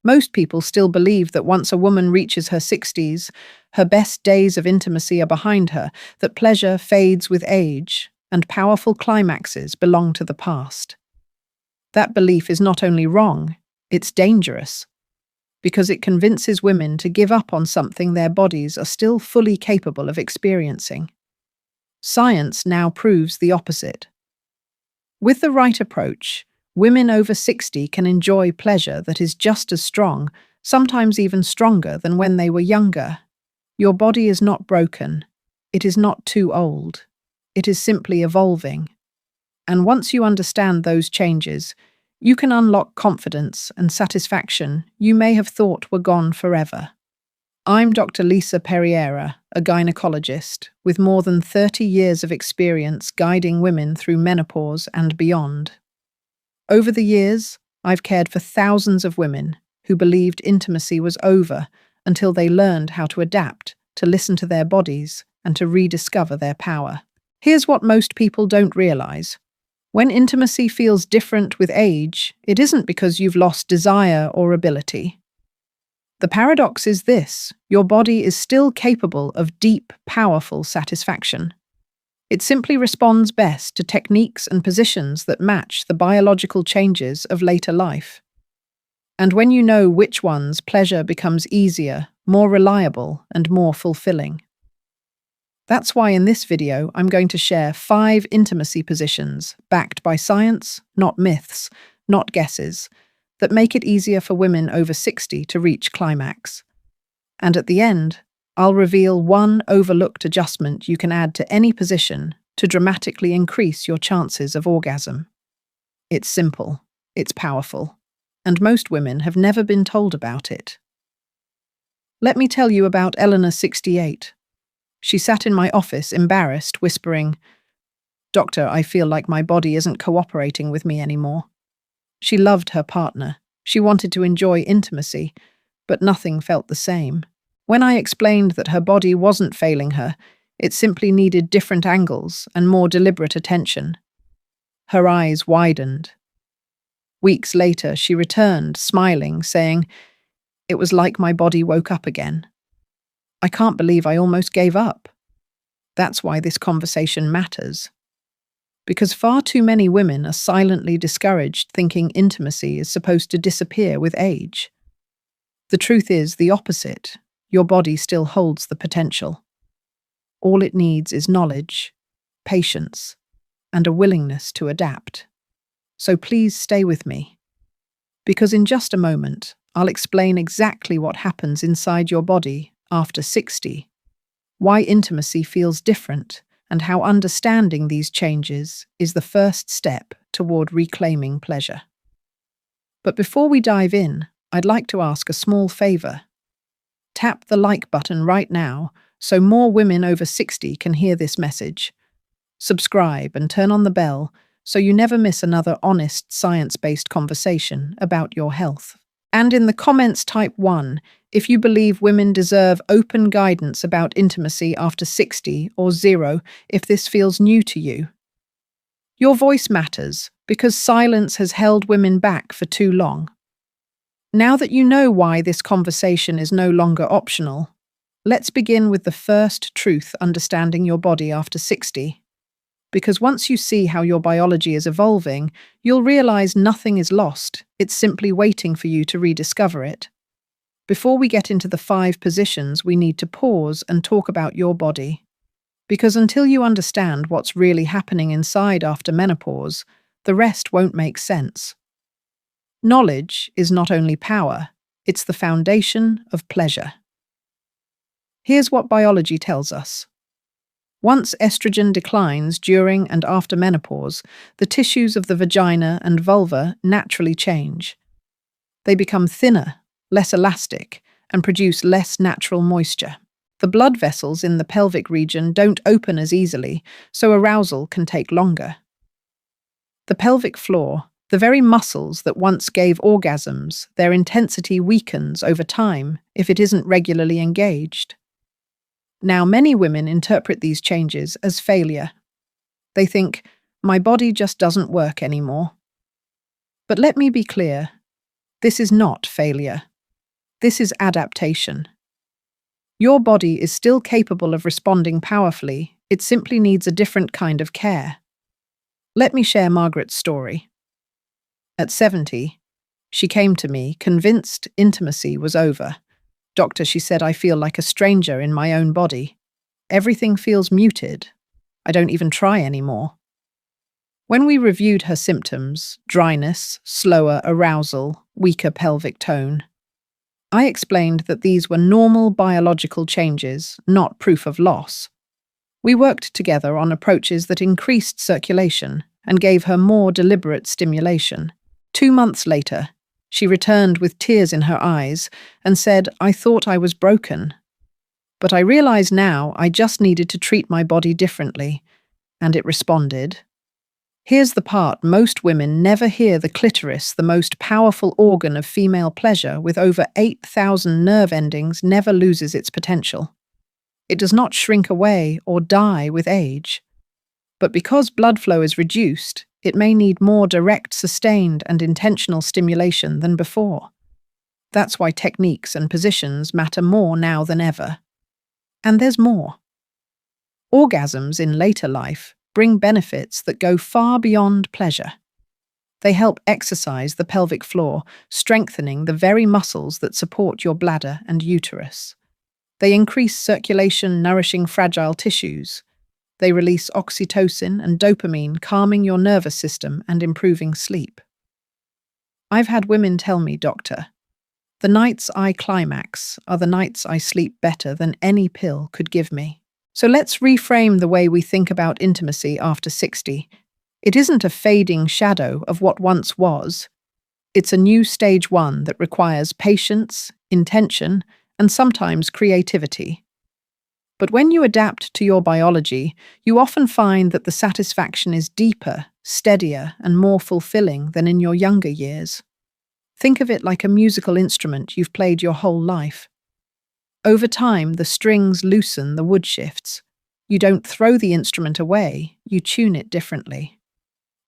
Most people still believe that once a woman reaches her 60s, her best days of intimacy are behind her, that pleasure fades with age, and powerful climaxes belong to the past. That belief is not only wrong, it's dangerous, because it convinces women to give up on something their bodies are still fully capable of experiencing. Science now proves the opposite. With the right approach, women over 60 can enjoy pleasure that is just as strong, sometimes even stronger than when they were younger. Your body is not broken. It is not too old. It is simply evolving. And once you understand those changes, you can unlock confidence and satisfaction you may have thought were gone forever. I'm Dr. Lisa Perriera, a gynecologist with more than 30 years of experience guiding women through menopause and beyond. Over the years, I've cared for thousands of women who believed intimacy was over until they learned how to adapt, to listen to their bodies, and to rediscover their power. Here's what most people don't realize. When intimacy feels different with age, it isn't because you've lost desire or ability. The paradox is this: your body is still capable of deep, powerful satisfaction. It simply responds best to techniques and positions that match the biological changes of later life. And when you know which ones, pleasure becomes easier, more reliable, and more fulfilling. That's why in this video, I'm going to share 5 intimacy positions backed by science, not myths, not guesses, that make it easier for women over 60 to reach climax. And at the end, I'll reveal one overlooked adjustment you can add to any position to dramatically increase your chances of orgasm. It's simple, it's powerful, and most women have never been told about it. Let me tell you about Eleanor, 68. She sat in my office, embarrassed, whispering, "Doctor, I feel like my body isn't cooperating with me anymore." She loved her partner. She wanted to enjoy intimacy, but nothing felt the same. When I explained that her body wasn't failing her, it simply needed different angles and more deliberate attention, her eyes widened. Weeks later, she returned, smiling, saying, "It was like my body woke up again. I can't believe I almost gave up." That's why this conversation matters. Because far too many women are silently discouraged, thinking intimacy is supposed to disappear with age. The truth is the opposite. Your body still holds the potential. All it needs is knowledge, patience, and a willingness to adapt. So please stay with me, because in just a moment, I'll explain exactly what happens inside your body after 60, why intimacy feels different, and how understanding these changes is the first step toward reclaiming pleasure. But before we dive in, I'd like to ask a small favor. Tap the like button right now so more women over 60 can hear this message. Subscribe and turn on the bell so you never miss another honest, science-based conversation about your health. And in the comments, type 1 if you believe women deserve open guidance about intimacy after 60, or 0 if this feels new to you. Your voice matters because silence has held women back for too long. Now that you know why this conversation is no longer optional, let's begin with the first truth understanding your body after 60. Because once you see how your biology is evolving, you'll realize nothing is lost. It's simply waiting for you to rediscover it. Before we get into the 5 positions, we need to pause and talk about your body. Because until you understand what's really happening inside after menopause, the rest won't make sense. Knowledge is not only power, it's the foundation of pleasure. Here's what biology tells us. Once estrogen declines during and after menopause, the tissues of the vagina and vulva naturally change. They become thinner, less elastic, and produce less natural moisture. The blood vessels in the pelvic region don't open as easily, so arousal can take longer. The pelvic floor, the very muscles that once gave orgasms, their intensity weakens over time if it isn't regularly engaged. Now, many women interpret these changes as failure. They think, my body just doesn't work anymore. But let me be clear, this is not failure. This is adaptation. Your body is still capable of responding powerfully, it simply needs a different kind of care. Let me share Margaret's story. At 70, she came to me, convinced intimacy was over. "Doctor," she said, "I feel like a stranger in my own body. Everything feels muted. I don't even try anymore." When we reviewed her symptoms, dryness, slower arousal, weaker pelvic tone, I explained that these were normal biological changes, not proof of loss. We worked together on approaches that increased circulation and gave her more deliberate stimulation. 2 months later, she returned with tears in her eyes and said, "I thought I was broken. But I realize now I just needed to treat my body differently." And it responded. Here's the part most women never hear: the clitoris, the most powerful organ of female pleasure with over 8,000 nerve endings, never loses its potential. It does not shrink away or die with age. But because blood flow is reduced, it may need more direct, sustained, and intentional stimulation than before. That's why techniques and positions matter more now than ever. And there's more. Orgasms in later life bring benefits that go far beyond pleasure. They help exercise the pelvic floor, strengthening the very muscles that support your bladder and uterus. They increase circulation, nourishing fragile tissues. They release oxytocin and dopamine, calming your nervous system and improving sleep. I've had women tell me, "Doctor, the nights I climax are the nights I sleep better than any pill could give me." So let's reframe the way we think about intimacy after 60. It isn't a fading shadow of what once was. It's a new stage one that requires patience, intention, and sometimes creativity. But when you adapt to your biology, you often find that the satisfaction is deeper, steadier, and more fulfilling than in your younger years. Think of it like a musical instrument you've played your whole life. Over time, the strings loosen, the wood shifts. You don't throw the instrument away, you tune it differently.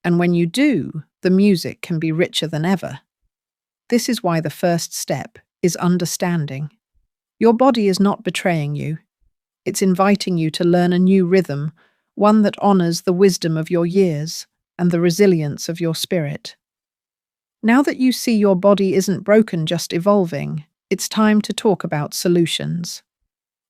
And when you do, the music can be richer than ever. This is why the first step is understanding. Your body is not betraying you. It's inviting you to learn a new rhythm, one that honors the wisdom of your years and the resilience of your spirit. Now that you see your body isn't broken, just evolving, it's time to talk about solutions.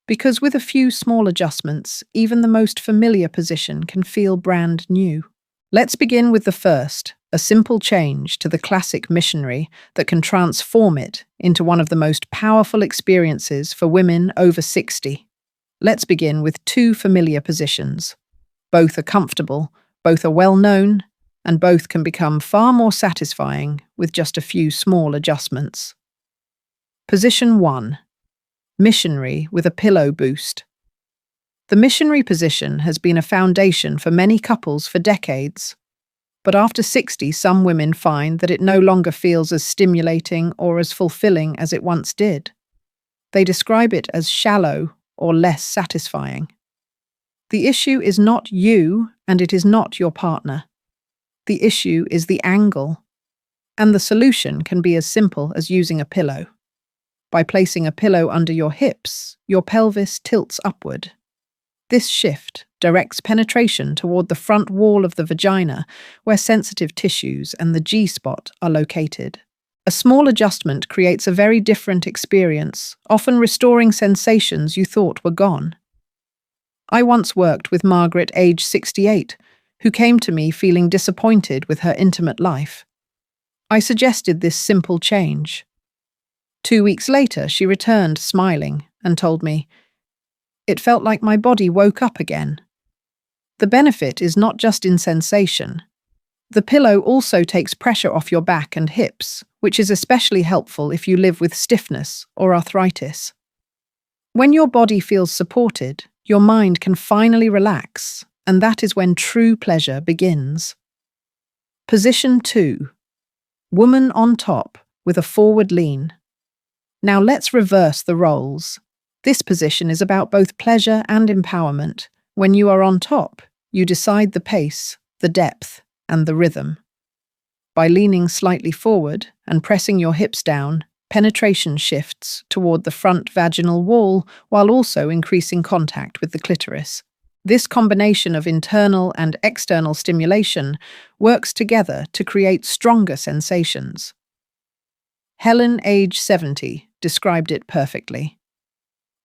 Because with a few small adjustments, even the most familiar position can feel brand new. Let's begin with the first, a simple change to the classic Missionary that can transform it into one of the most powerful experiences for women over 60. Let's begin with 2 familiar positions. Both are comfortable, both are well-known, and both can become far more satisfying with just a few small adjustments. Position 1. Missionary with a pillow boost. The missionary position has been a foundation for many couples for decades. But after 60, some women find that it no longer feels as stimulating or as fulfilling as it once did. They describe it as shallow or less satisfying. The issue is not you, and it is not your partner. The issue is the angle. And the solution can be as simple as using a pillow. By placing a pillow under your hips, your pelvis tilts upward. This shift directs penetration toward the front wall of the vagina, where sensitive tissues and the G-spot are located. A small adjustment creates a very different experience, often restoring sensations you thought were gone. I once worked with Margaret, age 68, who came to me feeling disappointed with her intimate life. I suggested this simple change. 2 weeks later, she returned smiling and told me, "It felt like my body woke up again." The benefit is not just in sensation. The pillow also takes pressure off your back and hips, which is especially helpful if you live with stiffness or arthritis. When your body feels supported, your mind can finally relax, and that is when true pleasure begins. Position 2. Woman on top with a forward lean. Now let's reverse the roles. This position is about both pleasure and empowerment. When you are on top, you decide the pace, the depth, and the rhythm. By leaning slightly forward and pressing your hips down, Penetration shifts toward the front vaginal wall while also increasing contact with the clitoris. This combination of internal and external stimulation works together to create stronger sensations. Helen, age 70, described it perfectly.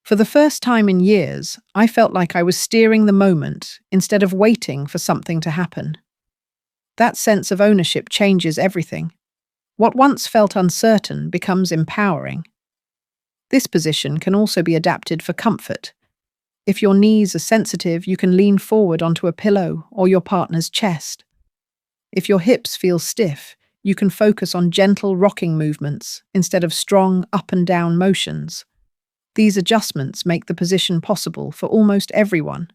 For the first time in years, I felt like I was steering the moment instead of waiting for something to happen. That sense of ownership changes everything. What once felt uncertain becomes empowering. This position can also be adapted for comfort. If your knees are sensitive, you can lean forward onto a pillow or your partner's chest. If your hips feel stiff, you can focus on gentle rocking movements instead of strong up and down motions. These adjustments make the position possible for almost everyone.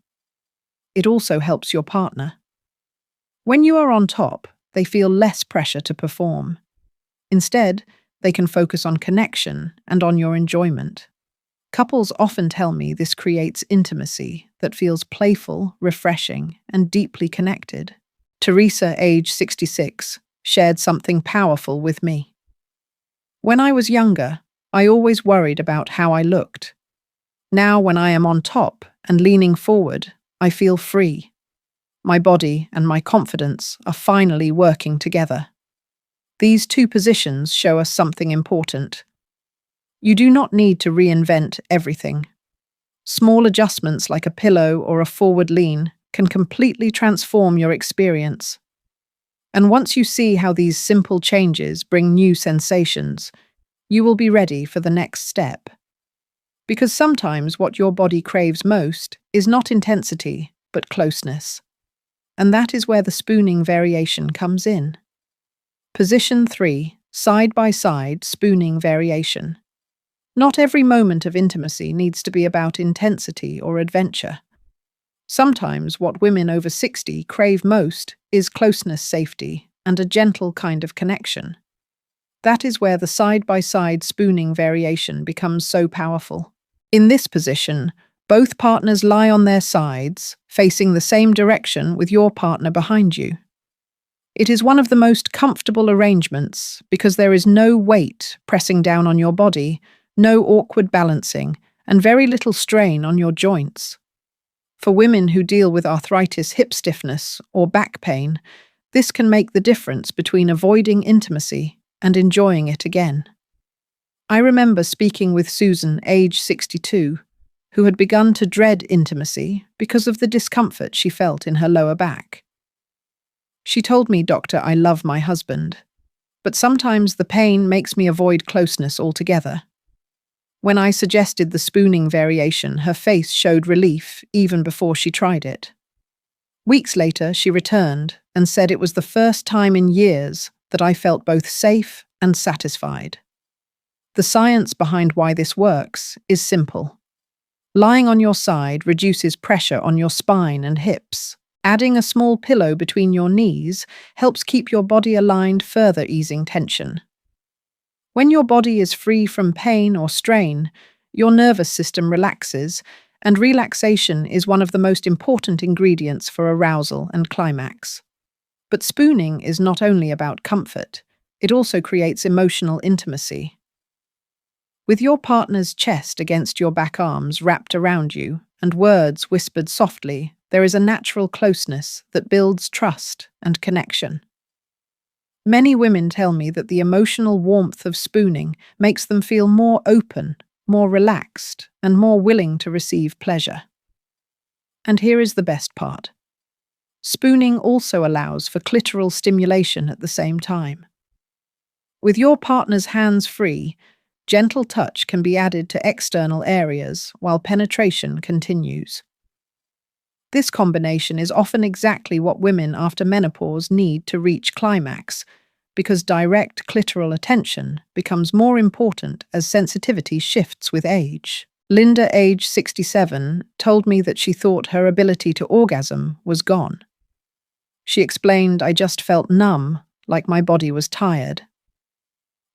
It also helps your partner. When you are on top, they feel less pressure to perform. Instead, they can focus on connection and on your enjoyment. Couples often tell me this creates intimacy that feels playful, refreshing, and deeply connected. Teresa, age 66, shared something powerful with me. When I was younger, I always worried about how I looked. Now, when I am on top and leaning forward, I feel free. My body and my confidence are finally working together. These two positions show us something important. You do not need to reinvent everything. Small adjustments like a pillow or a forward lean can completely transform your experience. And once you see how these simple changes bring new sensations, you will be ready for the next step. Because sometimes what your body craves most is not intensity, but closeness. And that is where the spooning variation comes in. Position 3, side-by-side spooning variation. Not every moment of intimacy needs to be about intensity or adventure. Sometimes what women over 60 crave most is closeness, safety, and a gentle kind of connection. That is where the side-by-side spooning variation becomes so powerful. In this position, both partners lie on their sides, facing the same direction with your partner behind you. It is one of the most comfortable arrangements because there is no weight pressing down on your body, no awkward balancing, and very little strain on your joints. For women who deal with arthritis, hip stiffness, or back pain, this can make the difference between avoiding intimacy and enjoying it again. I remember speaking with Susan, age 62, who had begun to dread intimacy because of the discomfort she felt in her lower back. She told me, "Doctor, I love my husband, but sometimes the pain makes me avoid closeness altogether." When I suggested the spooning variation, her face showed relief even before she tried it. Weeks later, she returned and said it was the first time in years that I felt both safe and satisfied. The science behind why this works is simple. Lying on your side reduces pressure on your spine and hips. Adding a small pillow between your knees helps keep your body aligned, further easing tension. When your body is free from pain or strain, your nervous system relaxes, and relaxation is one of the most important ingredients for arousal and climax. But spooning is not only about comfort, it also creates emotional intimacy. With your partner's chest against your back arms wrapped around you and words whispered softly, there is a natural closeness that builds trust and connection. Many women tell me that the emotional warmth of spooning makes them feel more open, more relaxed, and more willing to receive pleasure. And here is the best part. Spooning also allows for clitoral stimulation at the same time. With your partner's hands free, gentle touch can be added to external areas while penetration continues. This combination is often exactly what women after menopause need to reach climax, because direct clitoral attention becomes more important as sensitivity shifts with age. Linda, age 67, told me that she thought her ability to orgasm was gone. She explained, "I just felt numb, like my body was tired."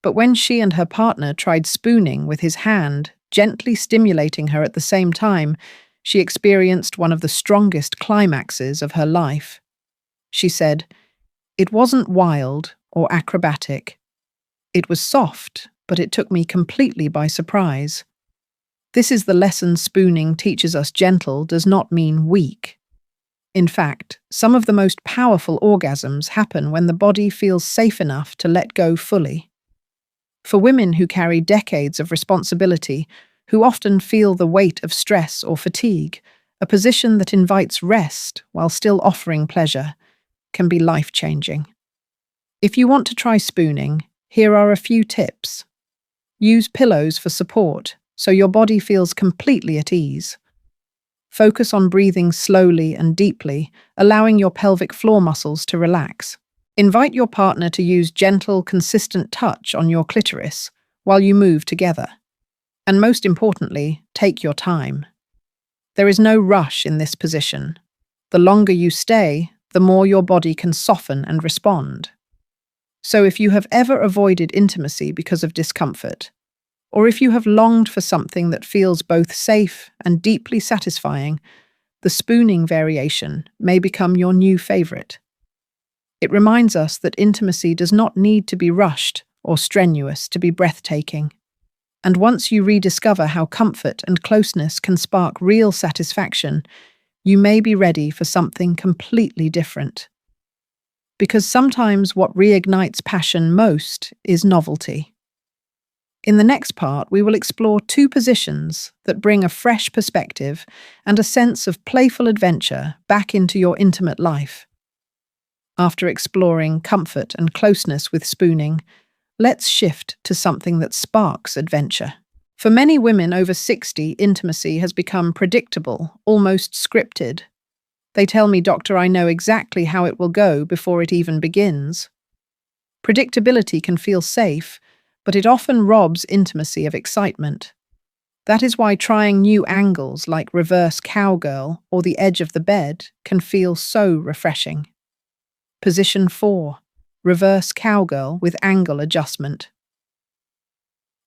But when she and her partner tried spooning with his hand, gently stimulating her at the same time, she experienced one of the strongest climaxes of her life. She said, "It wasn't wild or acrobatic. It was soft, but it took me completely by surprise. This is the lesson spooning teaches us. Gentle does not mean weak. In fact, some of the most powerful orgasms happen when the body feels safe enough to let go fully. For women who carry decades of responsibility, who often feel the weight of stress or fatigue, a position that invites rest while still offering pleasure can be life-changing. If you want to try spooning, here are a few tips. Use pillows for support so your body feels completely at ease. Focus on breathing slowly and deeply, allowing your pelvic floor muscles to relax. Invite your partner to use gentle, consistent touch on your clitoris while you move together. And most importantly, take your time. There is no rush in this position. The longer you stay, the more your body can soften and respond. So if you have ever avoided intimacy because of discomfort, or if you have longed for something that feels both safe and deeply satisfying, the spooning variation may become your new favorite. It reminds us that intimacy does not need to be rushed or strenuous to be breathtaking. And once you rediscover how comfort and closeness can spark real satisfaction, you may be ready for something completely different. Because sometimes what reignites passion most is novelty. In the next part, we will explore two positions that bring a fresh perspective and a sense of playful adventure back into your intimate life. After exploring comfort and closeness with spooning, let's shift to something that sparks adventure. For many women over 60, intimacy has become predictable, almost scripted. They tell me, "Doctor, I know exactly how it will go before it even begins." Predictability can feel safe, but it often robs intimacy of excitement. That is why trying new angles like reverse cowgirl or the edge of the bed can feel so refreshing. Position 4. Reverse cowgirl with angle adjustment.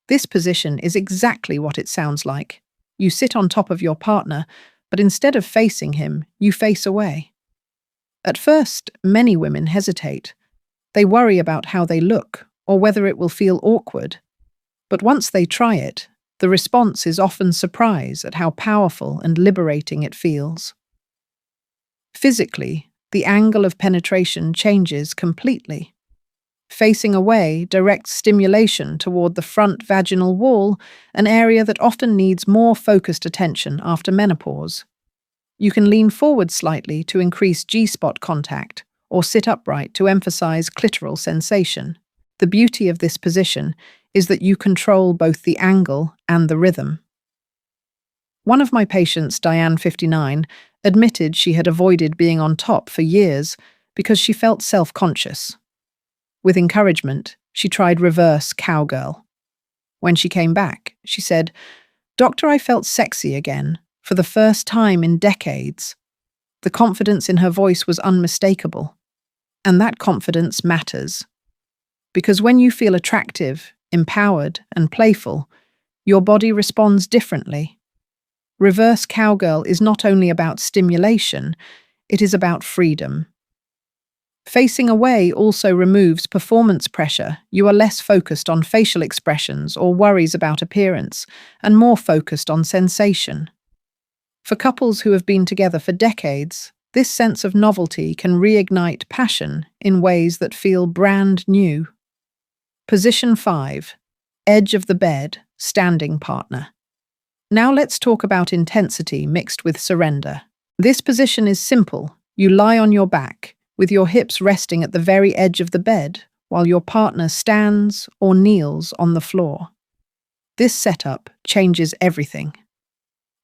This position is exactly what it sounds like. You sit on top of your partner, but instead of facing him, you face away. At first, many women hesitate. They worry about how they look or whether it will feel awkward. But once they try it, the response is often surprise at how powerful and liberating it feels. Physically, the angle of penetration changes completely. Facing away directs stimulation toward the front vaginal wall, an area that often needs more focused attention after menopause. You can lean forward slightly to increase G-spot contact, or sit upright to emphasize clitoral sensation. The beauty of this position is that you control both the angle and the rhythm. One of my patients, Diane, 59, admitted she had avoided being on top for years because she felt self-conscious. With encouragement, she tried reverse cowgirl. When she came back, she said, "Doctor, I felt sexy again, for the first time in decades." The confidence in her voice was unmistakable. And that confidence matters. Because when you feel attractive, empowered, and playful, your body responds differently. Reverse cowgirl is not only about stimulation, it is about freedom. Facing away also removes performance pressure. You are less focused on facial expressions or worries about appearance, and more focused on sensation. For couples who have been together for decades, this sense of novelty can reignite passion in ways that feel brand new. Position 5. Edge of the bed, standing partner. Now let's talk about intensity mixed with surrender. This position is simple. You lie on your back, with your hips resting at the very edge of the bed, while your partner stands or kneels on the floor. This setup changes everything.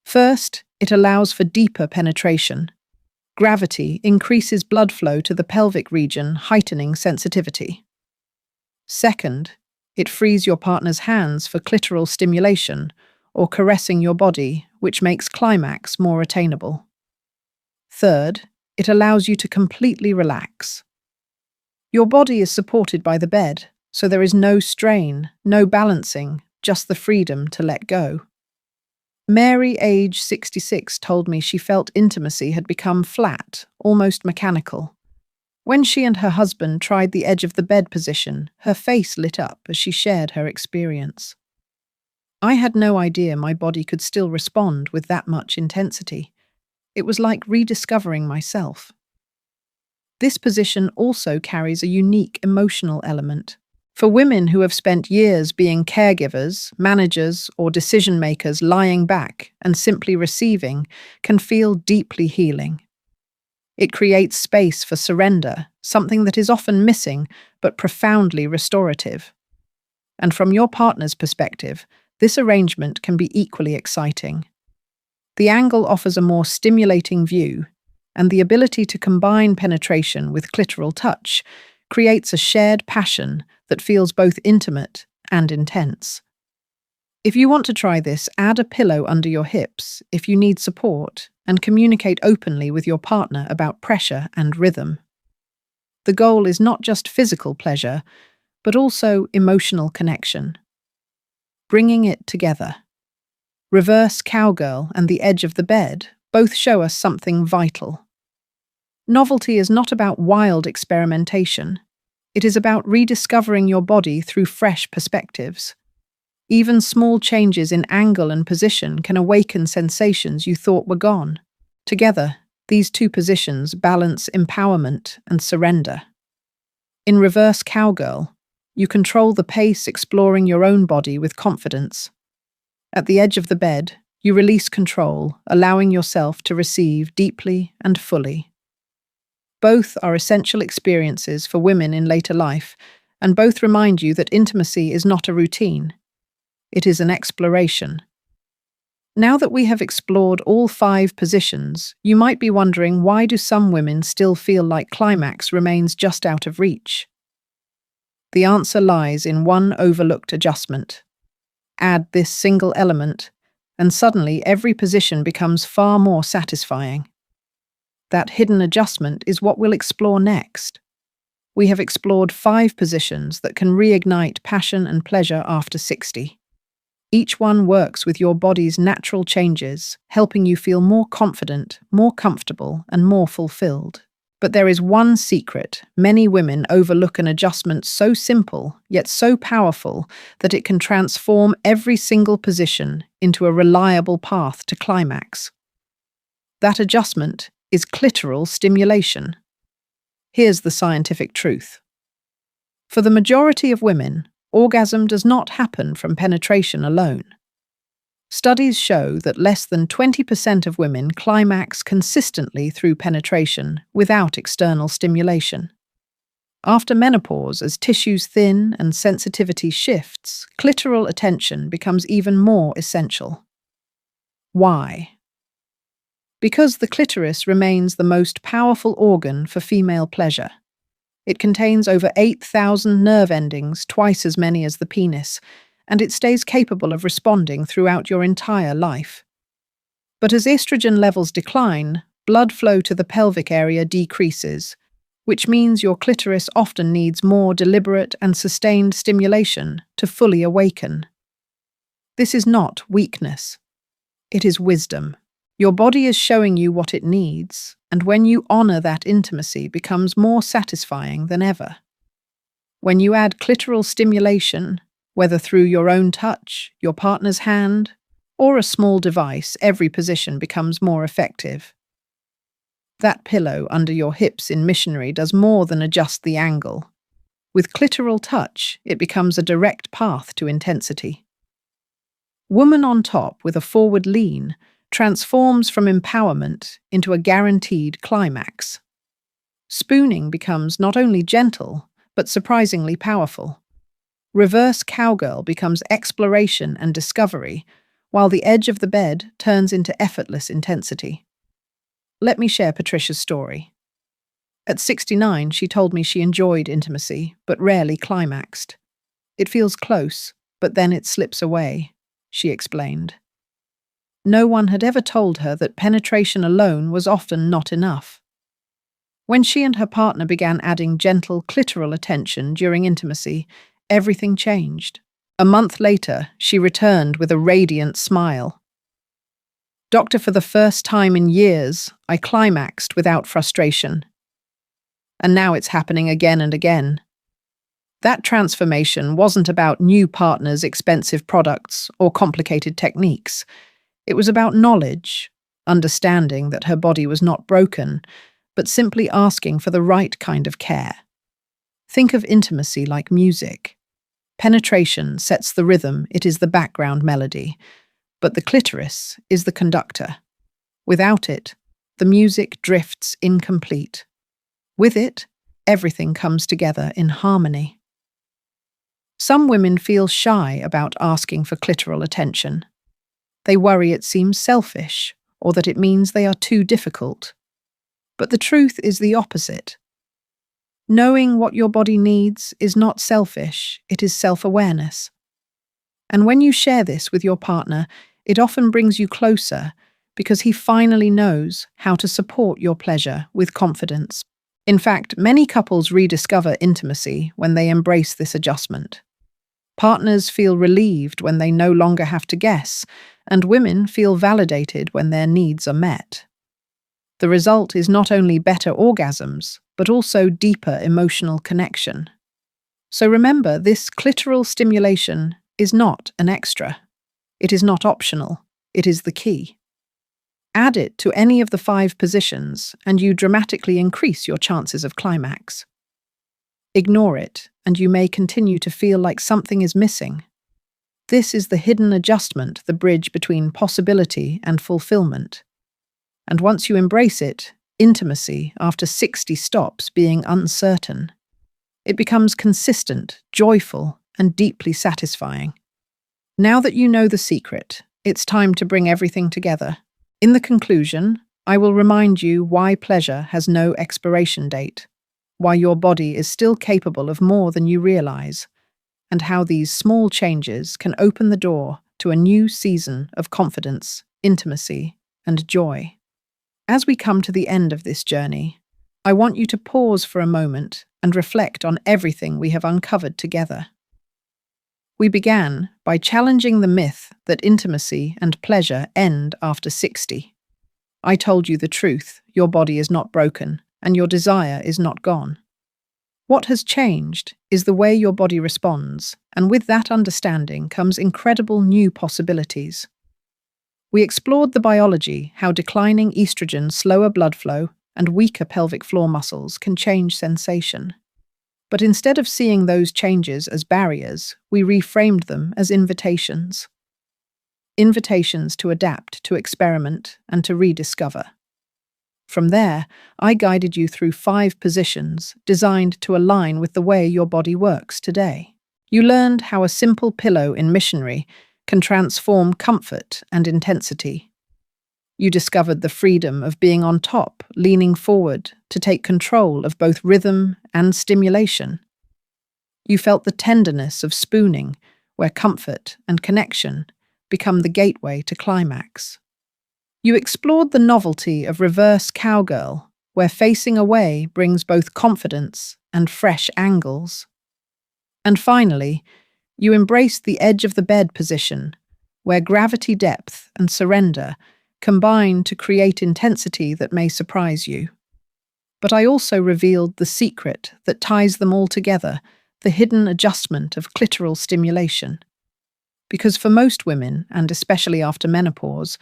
First, it allows for deeper penetration. Gravity increases blood flow to the pelvic region, heightening sensitivity. Second, it frees your partner's hands for clitoral stimulation or caressing your body, which makes climax more attainable. Third, it allows you to completely relax. Your body is supported by the bed, so there is no strain, no balancing, just the freedom to let go. Mary, age 66, told me she felt intimacy had become flat, almost mechanical. When she and her husband tried the edge of the bed position, her face lit up as she shared her experience. I had no idea my body could still respond with that much intensity. It was like rediscovering myself. This position also carries a unique emotional element. For women who have spent years being caregivers, managers, or decision makers, lying back and simply receiving can feel deeply healing. It creates space for surrender, something that is often missing but profoundly restorative. And from your partner's perspective, this arrangement can be equally exciting. The angle offers a more stimulating view, and the ability to combine penetration with clitoral touch creates a shared passion that feels both intimate and intense. If you want to try this, add a pillow under your hips if you need support, and communicate openly with your partner about pressure and rhythm. The goal is not just physical pleasure, but also emotional connection. Bringing it together. Reverse Cowgirl and the edge of the bed both show us something vital. Novelty is not about wild experimentation. It is about rediscovering your body through fresh perspectives. Even small changes in angle and position can awaken sensations you thought were gone. Together, these two positions balance empowerment and surrender. In Reverse Cowgirl, you control the pace, exploring your own body with confidence. At the edge of the bed, you release control, allowing yourself to receive deeply and fully. Both are essential experiences for women in later life, and both remind you that intimacy is not a routine. It is an exploration. Now that we have explored all 5 positions, you might be wondering, why do some women still feel like climax remains just out of reach? The answer lies in one overlooked adjustment. Add this single element, and suddenly every position becomes far more satisfying. That hidden adjustment is what we'll explore next. We have explored 5 positions that can reignite passion and pleasure after 60. Each one works with your body's natural changes, helping you feel more confident, more comfortable, and more fulfilled. But there is one secret: many women overlook an adjustment so simple, yet so powerful, that it can transform every single position into a reliable path to climax. That adjustment is clitoral stimulation. Here's the scientific truth. For the majority of women, orgasm does not happen from penetration alone. Studies show that less than 20% of women climax consistently through penetration without external stimulation. After menopause, as tissues thin and sensitivity shifts, clitoral attention becomes even more essential. Why? Because the clitoris remains the most powerful organ for female pleasure. It contains over 8,000 nerve endings, twice as many as the penis, and it stays capable of responding throughout your entire life. But as estrogen levels decline, blood flow to the pelvic area decreases, which means your clitoris often needs more deliberate and sustained stimulation to fully awaken. This is not weakness. It is wisdom. Your body is showing you what it needs, and when you honor that, intimacy becomes more satisfying than ever. When you add clitoral stimulation, whether through your own touch, your partner's hand, or a small device, every position becomes more effective. That pillow under your hips in Missionary does more than adjust the angle. With clitoral touch, it becomes a direct path to intensity. Woman on top with a forward lean transforms from empowerment into a guaranteed climax. Spooning becomes not only gentle, but surprisingly powerful. Reverse Cowgirl becomes exploration and discovery, while the edge of the bed turns into effortless intensity. Let me share Patricia's story. At 69, she told me she enjoyed intimacy, but rarely climaxed. It feels close, but then it slips away, she explained. No one had ever told her that penetration alone was often not enough. When she and her partner began adding gentle clitoral attention during intimacy, everything changed. A month later, she returned with a radiant smile. "Doctor, for the first time in years, I climaxed without frustration." and now it's happening again and again. That transformation wasn't about new partners, expensive products, or complicated techniques. It was about knowledge, understanding that her body was not broken, but simply asking for the right kind of care. Think of intimacy like music. Penetration sets the rhythm, it is the background melody, but the clitoris is the conductor. Without it, the music drifts incomplete. With it, everything comes together in harmony. Some women feel shy about asking for clitoral attention. They worry it seems selfish or that it means they are too difficult. But the truth is the opposite. Knowing what your body needs is not selfish, it is self-awareness. And when you share this with your partner, it often brings you closer because he finally knows how to support your pleasure with confidence. In fact, many couples rediscover intimacy when they embrace this adjustment. Partners feel relieved when they no longer have to guess, and women feel validated when their needs are met. The result is not only better orgasms, but also deeper emotional connection. So remember, this clitoral stimulation is not an extra. It is not optional. It is the key. Add it to any of the 5 positions, and you dramatically increase your chances of climax. Ignore it, and you may continue to feel like something is missing. This is the hidden adjustment, the bridge between possibility and fulfillment. And once you embrace it, intimacy, after 60 stops being uncertain, it becomes consistent, joyful, and deeply satisfying. Now that you know the secret, it's time to bring everything together. In the conclusion, I will remind you why pleasure has no expiration date, why your body is still capable of more than you realize, and how these small changes can open the door to a new season of confidence, intimacy, and joy. As we come to the end of this journey, I want you to pause for a moment and reflect on everything we have uncovered together. We began by challenging the myth that intimacy and pleasure end after 60. I told you the truth, your body is not broken, and your desire is not gone. What has changed is the way your body responds, and with that understanding comes incredible new possibilities. We explored the biology, how declining estrogen, slower blood flow, and weaker pelvic floor muscles can change sensation. But instead of seeing those changes as barriers, we reframed them as invitations. Invitations to adapt, to experiment, and to rediscover. From there, I guided you through 5 positions designed to align with the way your body works today. You learned how a simple pillow in Missionary can transform comfort and intensity. You discovered the freedom of being on top, leaning forward to take control of both rhythm and stimulation. You felt the tenderness of spooning, where comfort and connection become the gateway to climax. You explored the novelty of reverse cowgirl, where facing away brings both confidence and fresh angles. And finally, you embraced the edge of the bed position, where gravity depth and surrender combine to create intensity that may surprise you. But I also revealed the secret that ties them all together, the hidden adjustment of clitoral stimulation. Because for most women, and especially after menopause,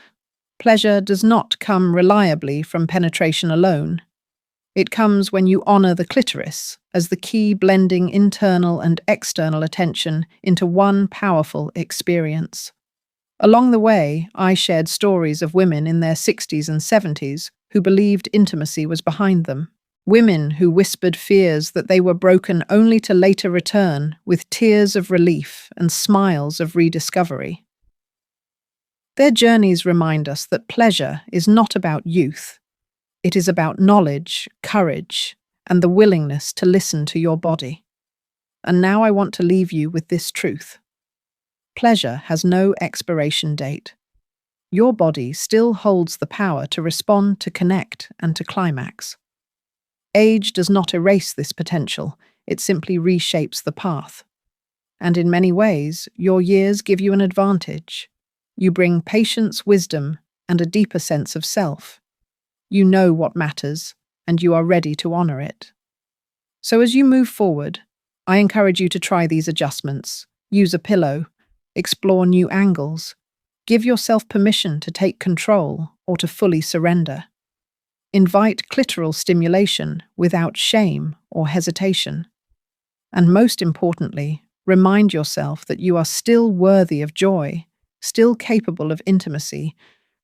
pleasure does not come reliably from penetration alone. It comes when you honor the clitoris as the key, blending internal and external attention into one powerful experience. Along the way, I shared stories of women in their 60s and 70s who believed intimacy was behind them. Women who whispered fears that they were broken only to later return with tears of relief and smiles of rediscovery. Their journeys remind us that pleasure is not about youth. It is about knowledge, courage, and the willingness to listen to your body. And now I want to leave you with this truth. Pleasure has no expiration date. Your body still holds the power to respond, to connect, and to climax. Age does not erase this potential, it simply reshapes the path. And in many ways, your years give you an advantage. You bring patience, wisdom, and a deeper sense of self. You know what matters, and you are ready to honor it. So as you move forward, I encourage you to try these adjustments. Use a pillow, explore new angles, give yourself permission to take control or to fully surrender. Invite clitoral stimulation without shame or hesitation. And most importantly, remind yourself that you are still worthy of joy, still capable of intimacy,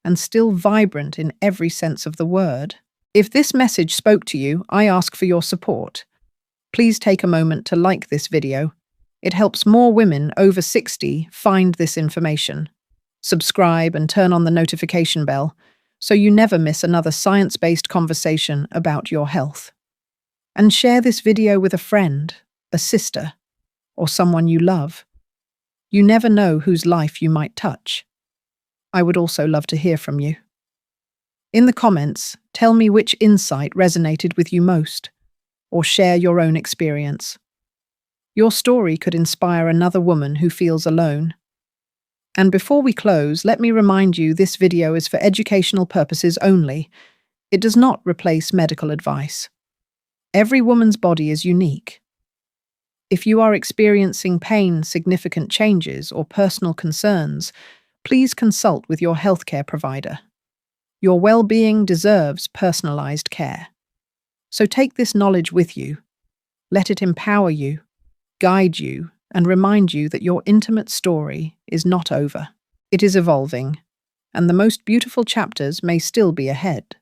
and still vibrant in every sense of the word. If this message spoke to you, I ask for your support. Please take a moment to like this video. It helps more women over 60 find this information. Subscribe and turn on the notification bell so you never miss another science-based conversation about your health. And share this video with a friend, a sister, or someone you love. You never know whose life you might touch. I would also love to hear from you. In the comments, tell me which insight resonated with you most, or share your own experience. Your story could inspire another woman who feels alone. And before we close, let me remind you this video is for educational purposes only. It does not replace medical advice. Every woman's body is unique. If you are experiencing pain, significant changes, or personal concerns, please consult with your healthcare provider. Your well-being deserves personalized care. So take this knowledge with you. Let it empower you, guide you, and remind you that your intimate story is not over. It is evolving, and the most beautiful chapters may still be ahead.